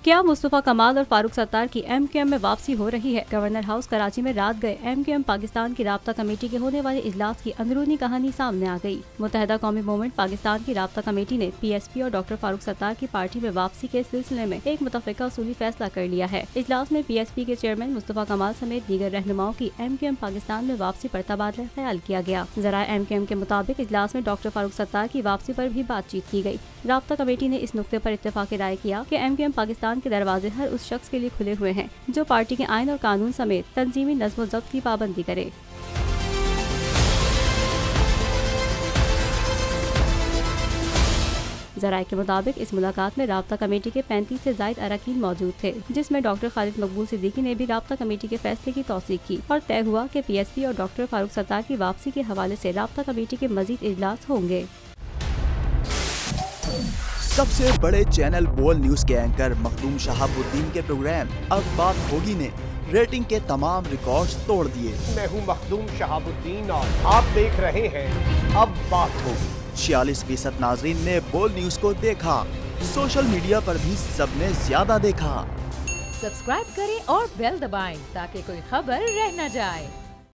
क्या मुस्तफा कमाल और फारूक सत्तार की MQM में वापसी हो रही है। गवर्नर हाउस कराची में रात गए MQM पाकिस्तान की राब्ता कमेटी के होने वाले इजलास की अंदरूनी कहानी सामने आ गई। मुत्तहदा कौमी मूवमेंट पाकिस्तान की राब्ता कमेटी ने PSP और डॉक्टर फारूक सत्तार की पार्टी में वापसी के सिलसिले में एक मुतफ़िका उसूली फैसला कर लिया है। इजलास में PSP के चेयरमैन मुस्तफा कमाल समेत दीगर रहनुमाओं की MQM पाकिस्तान में वापसी पर तबादला ख्याल किया गया। ज़राए MQM के मुताबिक इजलास में डॉक्टर फारूक सत्तार की वापसी पर भी बातचीत की गई। राब्ता कमेटी ने इस नुक्ते पर इत्तेफाक राय किया कि MQM पाकिस्तान के दरवाजे हर उस शख्स के लिए खुले हुए हैं जो पार्टी के आइन और कानून समेत तंजीमी नज़्म व ज़ब्त की पाबंदी करे। ज़राए के मुताबिक इस मुलाकात में राब्ता कमेटी के 35 से ज़ायद अरकान मौजूद थे, जिसमें डॉक्टर खालिद मकबूल सिद्दीकी ने भी राब्ता कमेटी के फैसले की तौसीक की और तय हुआ कि PSP और डॉक्टर फारूक सत्तार की वापसी के हवाले से राब्ता कमेटी के मजीद इजलास होंगे। सबसे बड़े चैनल बोल न्यूज के एंकर मखदूम शहाबुद्दीन के प्रोग्राम अब बात होगी ने रेटिंग के तमाम रिकॉर्ड्स तोड़ दिए। मैं हूं मखदूम शहाबुद्दीन और आप देख रहे हैं अब बात होगी। 46% नाजरीन ने बोल न्यूज को देखा। सोशल मीडिया पर भी सबने ज्यादा देखा। सब्सक्राइब करें और बेल दबाएं ताकि कोई खबर रह न जाए।